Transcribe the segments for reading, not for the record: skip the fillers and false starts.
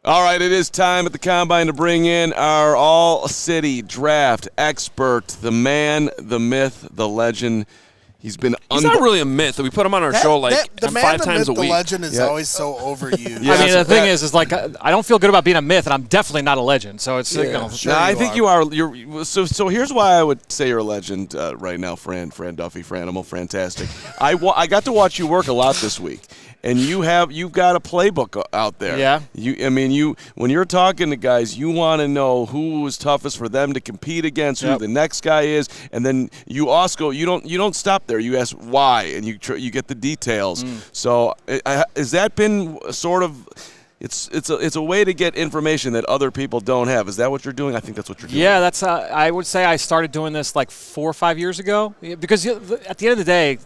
All right, it is time at the Combine to bring in our All-City Draft expert, the man, the myth, the legend. He's not really a myth. We put him on our show like the man, 5 the times myth, a week. The legend is always so overused. I mean, the thing is like I don't feel good about being a myth, and I'm definitely not a legend. So it's Sure I think you are. So here's why I would say you're a legend right now, Fran Duffy, Franimal, fantastic. I got to watch you work a lot this week. And you've got a playbook out there. Yeah. When you're talking to guys, you want to know who is toughest for them to compete against, who the next guy is, and then you also you don't stop there. You ask why, and you get the details. So has that been sort of? It's a way to get information that other people don't have. Is that what you're doing? I think that's what you're doing. Yeah, that's. I would say I started doing this like 4 or 5 years ago because at the end of the day.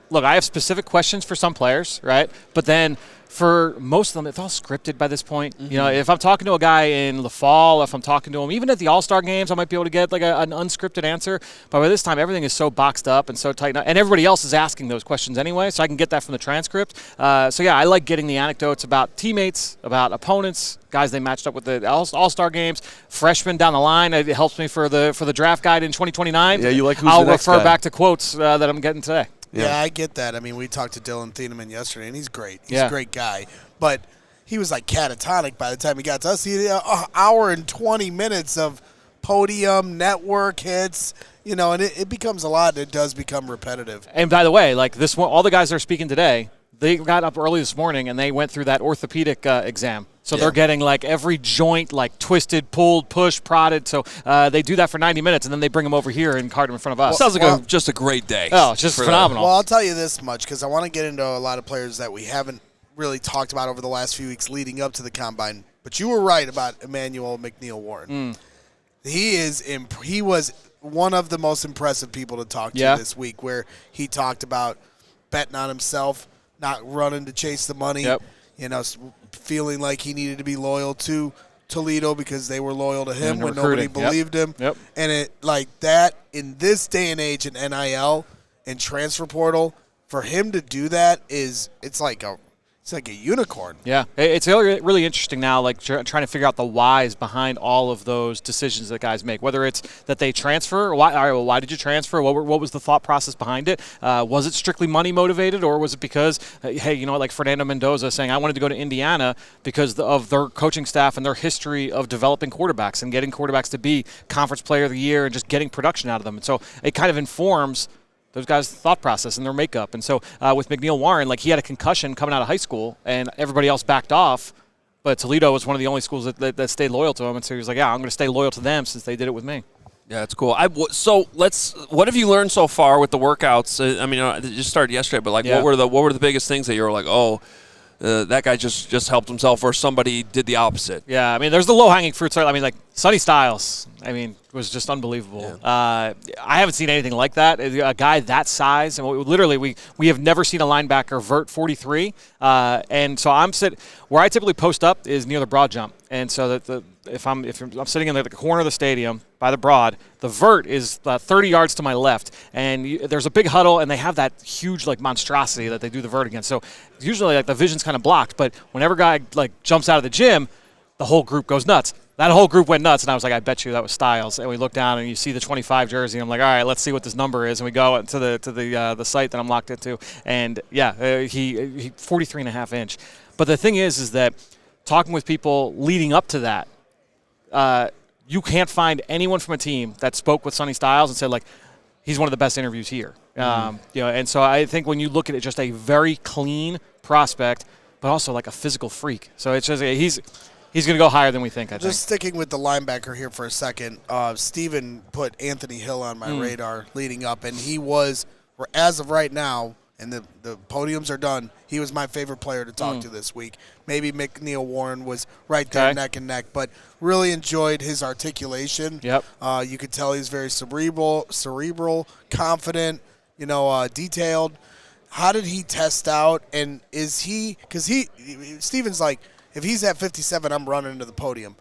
Look, I have specific questions for some players, right? But then for most of them, it's all scripted by this point. Mm-hmm. You know, if I'm talking to a guy in the fall, if I'm talking to him, even at the All-Star games, I might be able to get like an unscripted answer. But by this time, everything is so boxed up and so tight. And everybody else is asking those questions anyway, so I can get that from the transcript. So, yeah, I like getting the anecdotes about teammates, about opponents, guys they matched up with the All-Star games, freshmen down the line. It helps me for the draft guide in 2029. Yeah, you like who's I'll the next refer guy. back to quotes that I'm getting today. Yeah, I get that. I mean, we talked to Dylan Thieneman yesterday, and he's great. He's a great guy. But he was like catatonic by the time he got to us. He had an hour and 20 minutes of podium, network hits, and it becomes a lot, and it does become repetitive. And by the way, like this one, all the guys that are speaking today, they got up early this morning, and they went through that orthopedic exam. So they're getting like every joint like twisted, pulled, pushed, prodded. So they do that for 90 minutes, and then they bring them over here and cart them in front of us. Sounds like just a great day. Oh, it's just phenomenal. Well, I'll tell you this much because I want to get into a lot of players that we haven't really talked about over the last few weeks leading up to the Combine. But you were right about Emmanuel McNeil-Waaren. He was one of the most impressive people to talk to this week, where he talked about betting on himself, not running to chase the money. Feeling like he needed to be loyal to Toledo because they were loyal to him when nobody believed him. And it like that in this day and age in NIL and transfer portal, for him to do that it's like a unicorn. Yeah, it's really interesting now, like trying to figure out the whys behind all of those decisions that guys make. Whether it's that they transfer, why did you transfer? What was the thought process behind it? Was it strictly money motivated, or was it because, hey, like Fernando Mendoza saying, I wanted to go to Indiana because of their coaching staff and their history of developing quarterbacks and getting quarterbacks to be Conference Player of the Year and just getting production out of them. And so it kind of informs those guys' thought process and their makeup. And so with McNeil-Waaren, like he had a concussion coming out of high school, and everybody else backed off. But Toledo was one of the only schools that stayed loyal to him. And so he was like, yeah, I'm going to stay loyal to them since they did it with me. Yeah, that's cool. So what have you learned so far with the workouts? I mean, it just started yesterday, but like, what were the biggest things that you were like, that guy just helped himself, or somebody did the opposite? Yeah, I mean, there's the low-hanging fruits. I mean, like Sonny Styles, was just unbelievable. Yeah. I haven't seen anything like that. A guy that size, and we have never seen a linebacker vert 43. And so I'm where I typically post up is near the broad jump, and so that if I'm sitting in the corner of the stadium by the broad, the vert is 30 yards to my left, and there's a big huddle, and they have that huge like monstrosity that they do the vert against. So usually like the vision's kind of blocked, but whenever a guy like jumps out of the gym, the whole group goes nuts. That whole group went nuts, and I was like, I bet you that was Styles. And we look down, and you see the 25 jersey, and I'm like, all right, let's see what this number is. And we go to the site that I'm locked into, and he 43.5 inch. But the thing is that talking with people leading up to that, you can't find anyone from a team that spoke with Sonny Styles and said like, he's one of the best interviews here. And so I think when you look at it, just a very clean prospect, but also like a physical freak. So it's just He's going to go higher than we think, I think. Just sticking with the linebacker here for a second, Steven put Anthony Hill on my radar leading up, and he was, as of right now, and the podiums are done, he was my favorite player to talk to this week. Maybe McNeil-Waaren was right there neck and neck, but really enjoyed his articulation. Yep. You could tell he's very cerebral, confident, detailed. How did he test out, and is he – because Steven's like – if he's at 57, I'm running to the podium.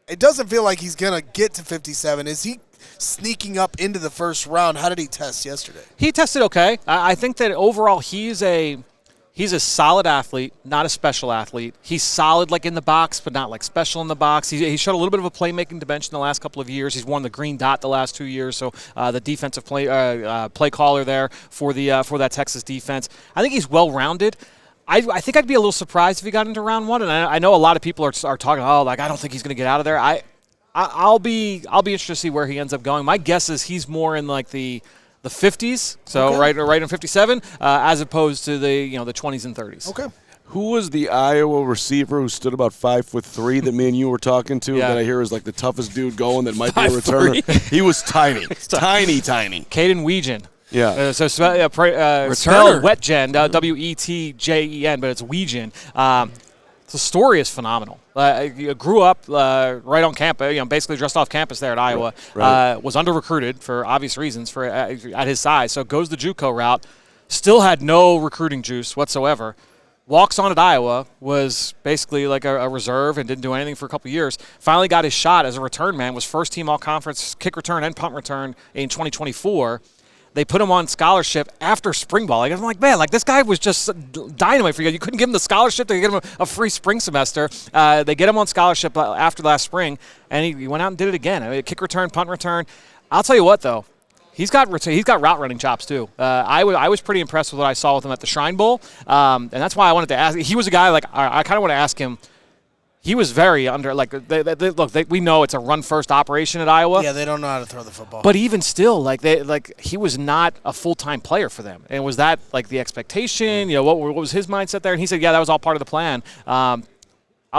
It doesn't feel like he's going to get to 57. Is he sneaking up into the first round? How did he test yesterday? He tested okay. I think that overall he's He's a solid athlete, not a special athlete. He's solid like in the box, but not like special in the box. He showed a little bit of a playmaking dimension the last couple of years. He's won the green dot the last 2 years, so the defensive play caller there for that Texas defense. I think he's well-rounded. I think I'd be a little surprised if he got into round one, and I know a lot of people are talking, I don't think he's going to get out of there. I'll be interested to see where he ends up going. My guess is he's more in like the 50s, so right in 57, as opposed to the 20s and 30s. Okay. Who was the Iowa receiver who stood about 5'3" that me and you were talking to? That I hear is like the toughest dude going that might be a returner. He was tiny, tiny. Caden Weegen. Yeah. Spelled Wetjen, Wetjen, but it's Weegen. The story is phenomenal. Grew up right on campus, basically just off campus there at Iowa. Right. Was under-recruited for obvious reasons at his size. So goes the JUCO route. Still had no recruiting juice whatsoever. Walks on at Iowa, was basically like a reserve and didn't do anything for a couple years. Finally got his shot as a return man, was first-team all-conference kick return and punt return in 2024. They put him on scholarship after spring ball. I'm like, man, this guy was just dynamite for you. You couldn't give him the scholarship. They give him a free spring semester. They get him on scholarship after last spring, and he went out and did it again. I mean, kick return, punt return. I'll tell you what, though. He's got route running chops, too. I was pretty impressed with what I saw with him at the Shrine Bowl, and that's why I wanted to ask. He was a guy, I kind of want to ask him. He was very under, we know it's a run-first operation at Iowa. Yeah, they don't know how to throw the football. But even still, he was not a full-time player for them. And was that, the expectation? What was his mindset there? And he said, yeah, that was all part of the plan. I'll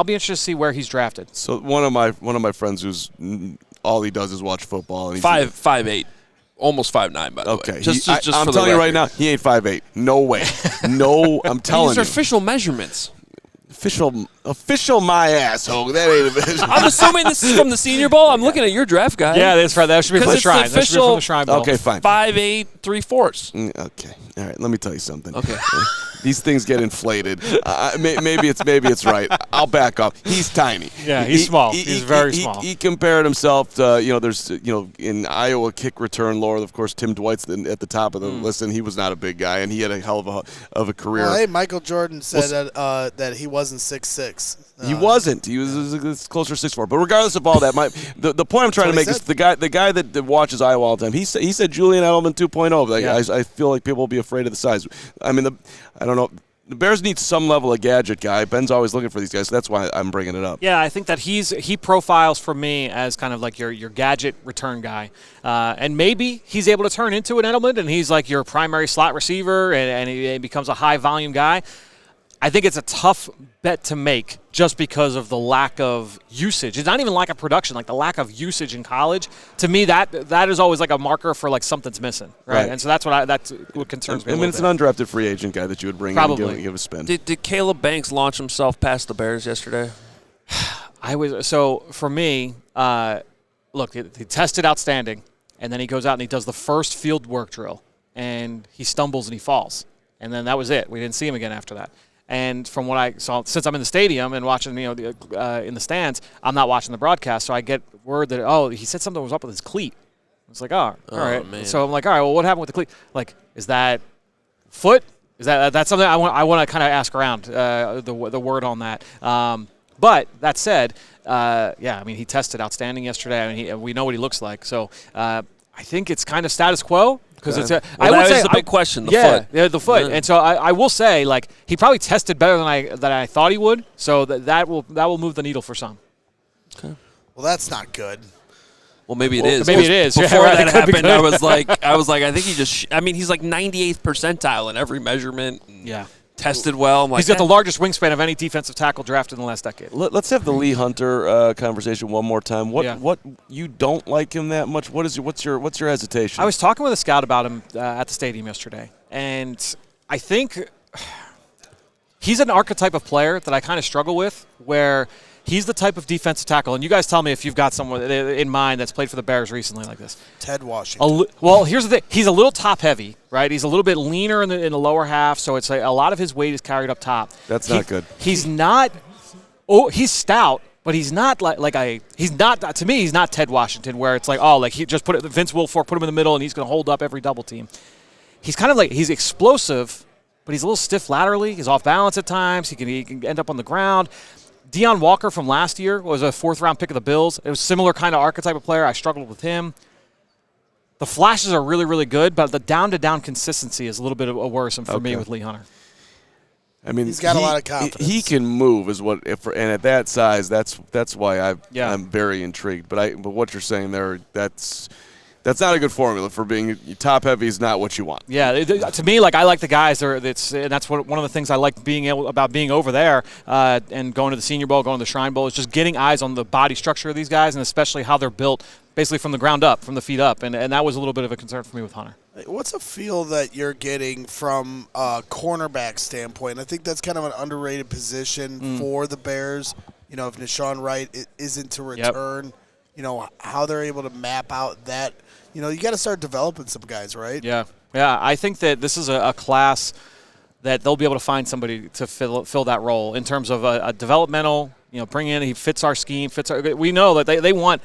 be interested to see where he's drafted. So one of my friends who's all he does is watch football. And he's 5'8". Almost 5'9", by the way. Okay. Just I'm for telling the you record. right now, he ain't 5'8". No way. No, I'm telling These you. are official measurements. Official my asshole. That ain't official. I'm assuming this is from the Senior Bowl. I'm looking at your draft guide. Yeah, that's right. That should be from the It's Shrine. the That should be from the Shrine Bowl. Okay, fine. 5'8", 3/4. Okay. All right. Let me tell you something. Okay. These things get inflated. Maybe it's right. I'll back up. He's tiny. Yeah, he's small. He's very small. He compared himself to there's in Iowa kick return lore. Of course, Tim Dwight's at the top of the list, and he was not a big guy, and he had a hell of a career. Well, hey, Michael Jordan said that he wasn't 6'6". He wasn't. He was closer to 6'4". But regardless of all that, the point I'm trying to make is the guy that watches Iowa all the time. He said Julian Edelman 2.0. I feel like people will be afraid of the size. I mean, I don't know. The Bears need some level of gadget guy. Ben's always looking for these guys, so that's why I'm bringing it up. Yeah, I think that he profiles for me as kind of like your gadget return guy. And maybe he's able to turn into an Edelman, and he's like your primary slot receiver, and he becomes a high-volume guy. I think it's a tough bet to make just because of the lack of usage. It's not even lack of production, the lack of usage in college. To me, that is always a marker for something's missing, right? And so that's what concerns me. I mean, it's an undrafted free agent guy that you would bring in and give a spin. Did Caleb Banks launch himself past the Bears yesterday? For me, look, he tested outstanding, and then he goes out and he does the first field work drill, and he stumbles and he falls, and then that was it. We didn't see him again after that. And from what I saw, since I'm in the stadium and watching, in the stands, I'm not watching the broadcast. So I get word that, he said something was up with his cleat. It's like, all right. Man. So I'm like, all right, well, what happened with the cleat? Is that foot? That's something I want to kind of ask around the word on that. But that said, he tested outstanding yesterday. We know what he looks like. So I think it's kind of status quo. Because that is the big question, the foot. Yeah, the foot. Yeah. And so I will say, he probably tested better than I thought he would. So that will move the needle for some. Okay. Well, that's not good. Well, maybe it is. Maybe it is. Before that happened, I was like, I think he just. He's like 98th percentile in every measurement. Yeah. Tested well. He's got the largest wingspan of any defensive tackle drafted in the last decade. Let's have the Lee Hunter conversation one more time. What you don't like him that much? What's your hesitation? I was talking with a scout about him at the stadium yesterday, and I think he's an archetype of player that I kind of struggle with, where he's the type of defensive tackle, and you guys tell me if you've got someone in mind that's played for the Bears recently like this. Ted Washington. Well, here's the thing. He's a little top-heavy, right? He's a little bit leaner in the lower half, so it's a lot of his weight is carried up top. That's not good. He's not – he's stout, but he's not to me, he's not Ted Washington, where it's he just put it – Vince Wilfork put him in the middle, and he's going to hold up every double team. He's kind of he's explosive, but but he's a little stiff laterally. He's off balance at times. He can end up on the ground. Deion Walker from last year was a 4th-round pick of the Bills. It was a similar kind of archetype of player. I struggled with him. The flashes are really, really good, but the down-to-down consistency is a little bit worrisome for me with Lee Hunter. I mean, he's got a lot of confidence. He can move, and at that size, that's why I'm very intrigued. But what you're saying there, that's not a good formula for being top heavy. Is not what you want. Yeah, to me, I like the guys. And that's one of the things I like about being over there and going to the Senior Bowl, going to the Shrine Bowl, is just getting eyes on the body structure of these guys and especially how they're built, basically from the ground up, from the feet up, and that was a little bit of a concern for me with Hunter. What's a feel that you're getting from a cornerback standpoint? I think that's kind of an underrated position for the Bears. If Nashawn Wright isn't to return, how they're able to map out that. You got to start developing some guys, right? Yeah. I think that this is a class that they'll be able to find somebody to fill that role in terms of a developmental. Bring in, he fits our scheme. We know that they want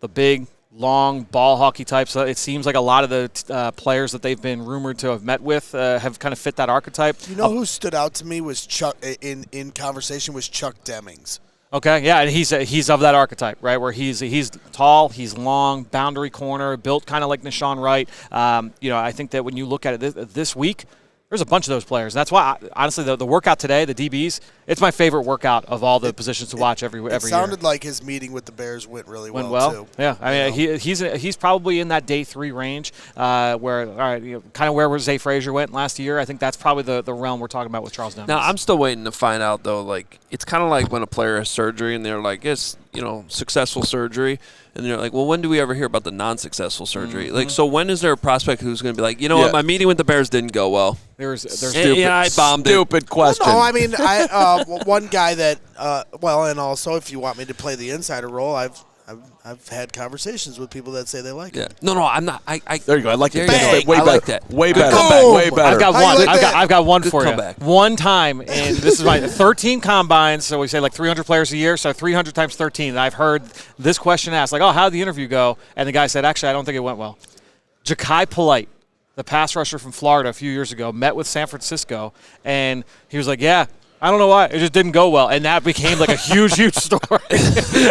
the big, long ball hockey types. It seems like a lot of the players that they've been rumored to have met with have kind of fit that archetype. Who stood out to me was Chuck in conversation was Chuck Demings. Okay, yeah, and he's of that archetype, right, where he's tall, he's long, boundary corner, built kind of like Nashawn Wright. I think that when you look at it this week, there's a bunch of those players. And that's why, honestly, the workout today, the DBs, it's my favorite workout of all the positions to watch every year. It sounded like his meeting with the Bears went really well, too. Yeah, I mean, he's probably in that day 3 range where, all right, kind of where Zay Frazier went last year. I think that's probably the realm we're talking about with Charles Demings. Now, I'm still waiting to find out, though, it's kind of like when a player has surgery and they're like, it's, successful surgery. And they're like, well, when do we ever hear about the non-successful surgery? Mm-hmm. So when is there a prospect who's going to be like, what, my meeting with the Bears didn't go well? There's I bombed it. Stupid question. Well, no, I mean, one guy that, and also if you want me to play the insider role, I've had conversations with people that say they like it. No, I'm not. There you go. I like it. I like that. Way Good better. comeback. Way better. I've got one. I've got one Good for comeback. you. One time, and this is my 13 combines. So we say 300 players a year. So 300 times 13. And I've heard this question asked, how did the interview go? And the guy said, actually, I don't think it went well. Ja'Kai Polite, the pass rusher from Florida a few years ago, met with San Francisco, and he was like, yeah. I don't know why. It just didn't go well. And that became a huge, huge story.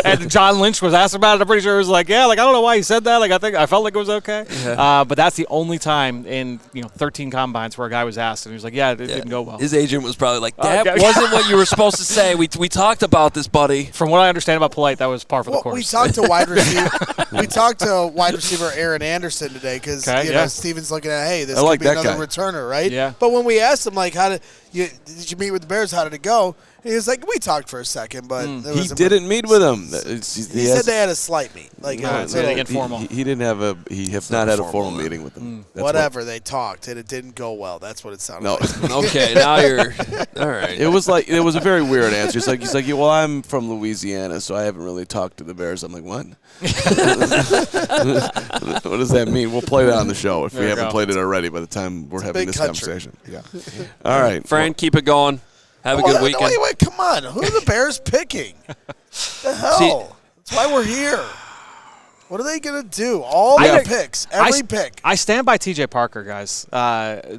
And John Lynch was asked about it. I'm pretty sure he was like, I don't know why he said that. I felt like it was okay. Yeah. But that's the only time in 13 combines where a guy was asked, and he was like, it didn't go well. His agent was probably like, that wasn't what you were supposed to say. We talked about this, buddy. From what I understand about Polite, that was par for the course. We talked to wide receiver Aaron Anderson today because Steven's looking at, hey, this could be another returner, right? Yeah. But when we asked him, did you meet with the Bears? How did it go? And he was like, we talked for a second, but he didn't meet with him. He said they had a slight meet, informal. He didn't have He has not had a formal meeting with them. Whatever, they talked and it didn't go well. That's what it sounded like. Okay, now you're all right. It was a very weird answer. He's like, well, I'm from Louisiana, so I haven't really talked to the Bears. I'm like, what? What does that mean? We'll play that on the show if we haven't played it already by the time we're having this conversation. Yeah. All right, Fran, keep it going. Have a good weekend. Wait, come on. Who are the Bears picking? The hell? That's why we're here. What are they going to do? All the picks, every pick. I stand by TJ Parker, guys.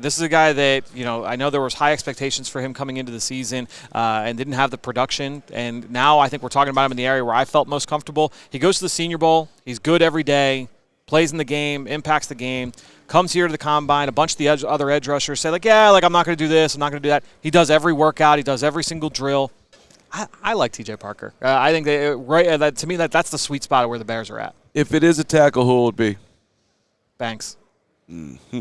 This is a guy that, I know there was high expectations for him coming into the season and didn't have the production. And now I think we're talking about him in the area where I felt most comfortable. He goes to the Senior Bowl. He's good every day, plays in the game, impacts the game. Comes here to the combine, a bunch of the other edge rushers say, I'm not going to do this, I'm not going to do that. He does every workout. He does every single drill. I like TJ Parker. I think that to me, that's the sweet spot of where the Bears are at. If it is a tackle, who will it be? Banks. Mm-hmm.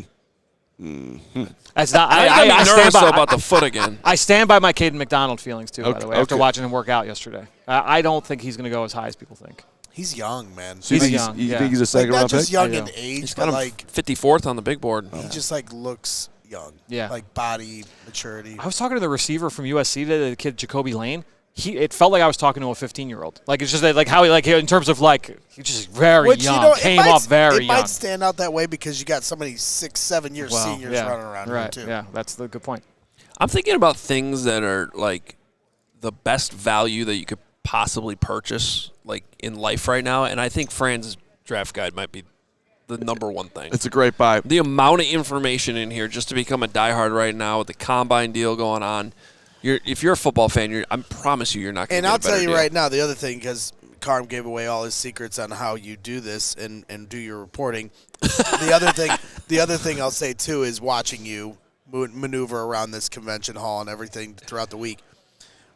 Mm-hmm. That's not. I stand by about the foot again. I stand by my Caden McDonald feelings, too, by the way, after watching him work out yesterday. I don't think he's going to go as high as people think. He's young, man. So you think he's a second-round pick? Not just young in age, he's but 54th on the big board. He just looks young. Yeah. Body maturity. I was talking to the receiver from USC today, the kid Jacoby Lane. It felt like I was talking to a 15-year-old. It's just how he in terms of he's just very young. Came off very young. It might stand out that way because you got so many 6-7 year seniors running around here too. Yeah, that's the good point. I'm thinking about things that are the best value that you could possibly purchase in life right now, and I think Fran's draft guide might be the number one thing. It's a great buy. The amount of information in here just to become a diehard right now with the combine deal going on. If you're a football fan, I promise you're not going to get a better deal. And I'll tell you right now, the other thing, because Carm gave away all his secrets on how you do this and do your reporting. The other thing I'll say too is watching you maneuver around this convention hall and everything throughout the week.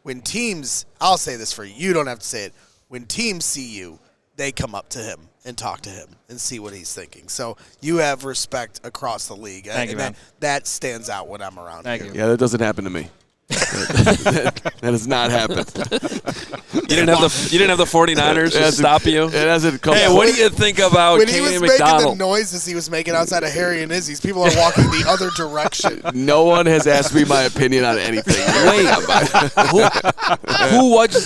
When teams, I'll say this for you. You don't have to say it. When teams see you, they come up to him and talk to him and see what he's thinking. So you have respect across the league. Thank you, man. That stands out when I'm around Thank here. you. Yeah, that doesn't happen to me. that has not happened. You didn't have the 49ers to stop you? It hasn't come. Hey, what do you think about When he was Kenny making McDonald? the noises he was making outside of Harry and Izzy's, people are walking the other direction. No one has asked me my opinion on anything. Wait,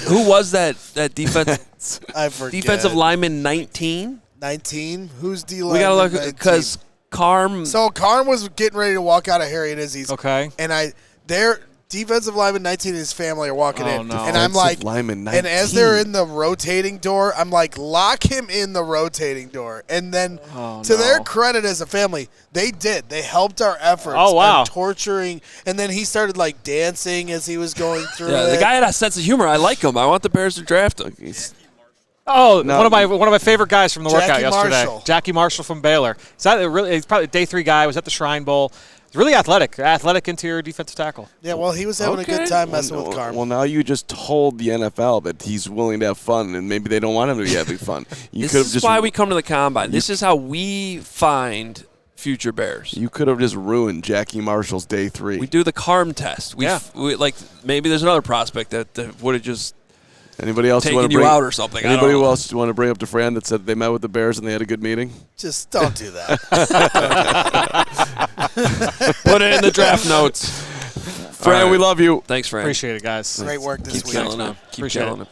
who was that defense? I forget. Defensive lineman 19? 19? Who's D-line? We gotta look because Carm. So Carm was getting ready to walk out of Harry and Izzy's. Okay. And their defensive lineman 19 and his family are walking in. No. And I'm like, lineman 19. and as they're in the rotating door, I'm like, lock him in the rotating door. And then to their credit as a family, they did. They helped our efforts. Oh, wow. And torturing. And then he started like dancing as he was going through it. The guy had a sense of humor. I like him. I want the Bears to draft him. One of my favorite guys from the workout yesterday. Marshall. Jackie Marshall from Baylor. He's probably a day 3 guy. Was at the Shrine Bowl. He's really athletic interior defensive tackle. Yeah, well, he was having a good time messing with Carm. Well, now you just told the NFL that he's willing to have fun, and maybe they don't want him to be having fun. This is why we come to the Combine. This is how we find future Bears. You could have just ruined Jackie Marshall's day 3. We do the Carm test. We maybe there's another prospect that would have just Anybody else taking you out or something. Anybody else you want to bring up to Fran that said they met with the Bears and they had a good meeting? Just don't do that. Put it in the draft notes. Fran, we love you. Thanks, Fran. Appreciate it, guys. Great work this Keep week. killing it. Keep killing it.